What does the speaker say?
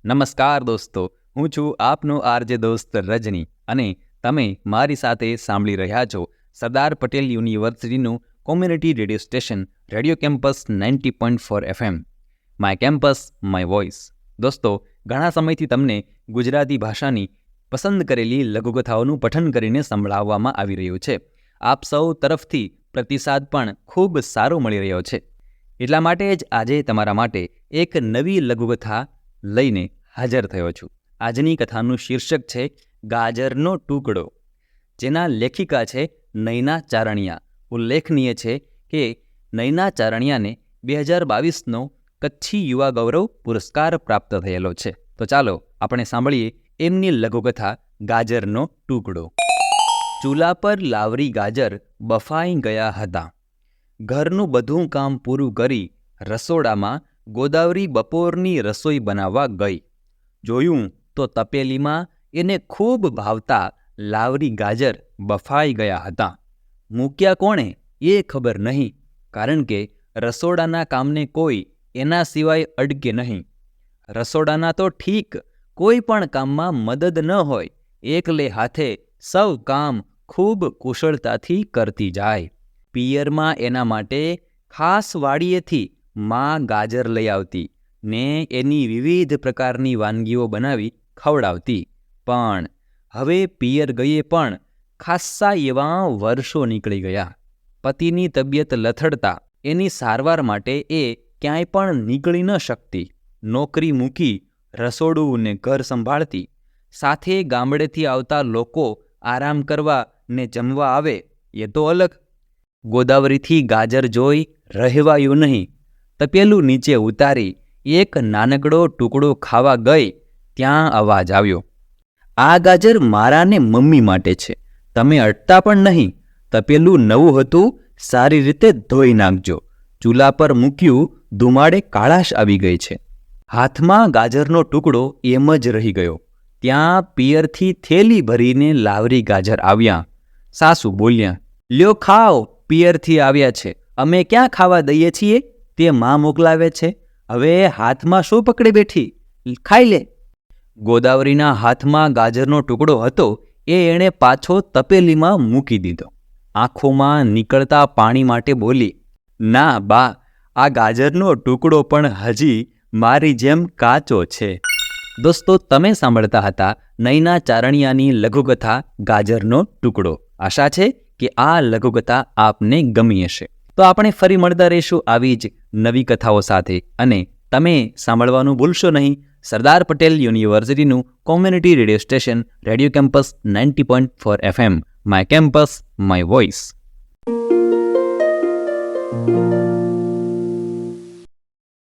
નમસ્કાર દોસ્તો, હું છું આપનો આરજે દોસ્ત રજની અને તમે મારી સાથે સાંભળી રહ્યા છો સરદાર પટેલ યુનિવર્સિટીનું community radio station radio campus 90.4 FM. My campus my voice. દોસ્તો, ઘણા સમયથી તમને ગુજરાતી ભાષાની પસંદ કરેલી લઘુકથાઓનું પઠન કરીને સંભળાવવામાં આવી રહ્યું છે. આપ સૌ તરફથી પ્રતિસાદ પણ ખૂબ સારો મળી રહ્યો છે. એટલા માટે જ આજે તમારા માટે એક નવી લઘુકથા લઈને હાજર થયો છું. આજની કથાનું શીર્ષક છે ગાજરનો ટુકડો, જેના લેખિકા છે નયના ચારણિયા. ઉલ્લેખનીય છે કે નયના ચારણિયાને 2022નો કચ્છી યુવા ગૌરવ પુરસ્કાર પ્રાપ્ત થયેલો છે. તો ચાલો આપણે સાંભળીએ એમની લઘુકથા ગાજરનો ટુકડો. ચૂલા પર લાવરી ગાજર બફાઈ ગયા હતા. ઘરનું બધું કામ પૂરું કરી રસોડામાં ગોદાવરી બપોરની રસોઈ બનાવવા ગઈ. જોયું તો તપેલીમાં એને ખૂબ ભાવતા લાવરી ગાજર બફાઈ ગયા હતા. મૂક્યા કોણે એ ખબર નહીં, કારણ કે રસોડાના કામને કોઈ એના સિવાય અડકે નહીં. રસોડાના તો ઠીક, કોઈ પણ કામમાં મદદ ન હોય, એકલે હાથે સૌ કામ ખૂબ કુશળતાથી કરતી જાય. પિયરમાં એના માટે ખાસ વાડીએથી માં ગાજર લઈ આવતી ને એની વિવિધ પ્રકારની વાનગીઓ બનાવી ખવડાવતી. પણ હવે પિયર ગયે પણ ખાસ્સા એવા વર્ષો નીકળી ગયા. પતિની તબિયત લથડતા એની સારવાર માટે એ ક્યાંય પણ નીકળી ન શકતી. નોકરી મૂકી રસોડું ને ઘર સંભાળતી. સાથે ગામડેથી આવતા લોકો આરામ કરવા ને જમવા આવે એ તો અલગ. ગોદાવરીથી ગાજર જોઈ રહેવાયું નહીં. તપેલું નીચે ઉતારી એક નાનકડો ટુકડો ખાવા ગઈ ત્યાં અવાજ આવ્યો, આ ગાજર મારા ને મમ્મી માટે છે, તમે અડતા પણ નહીં. તપેલું નવું હતું, સારી રીતે ધોઈ નાખજો. ચૂલા પર મૂક્યું, ધુમાડે કાળાશ આવી ગઈ છે. હાથમાં ગાજરનો ટુકડો એમ જ રહી ગયો. ત્યાં પિયરથી થેલી ભરીને લાવરી ગાજર આવ્યા. સાસુ બોલ્યા, લ્યો ખાઓ, પિયરથી આવ્યા છે, અમે ક્યાં ખાવા દઈએ છીએ, તે માં મોકલાવે છે. હવે હાથમાં શું પકડી બેઠી, ખાઈ લે. ગોદાવરીના હાથમાં ગાજરનો ટુકડો હતો એ એણે પાછો તપેલીમાં મૂકી દીધો. આંખોમાં નીકળતા પાણી માટે બોલી, ના બા, આ ગાજરનો ટુકડો પણ હજી મારી જેમ કાચો છે. દોસ્તો, તમે સાંભળતા હતા નયના ચારણિયાની લઘુકથા ગાજરનો ટુકડો. આશા છે કે આ લઘુકથા આપને ગમી હશે. તો આપણે ફરી મળતા રહીશું આવી જ નવી કથાઓ સાથે. અને તમે સાંભળવાનું ભૂલશો નહીં સરદાર પટેલ યુનિવર્સિટીનું community radio station radio campus 90.4 FM. My campus my voice.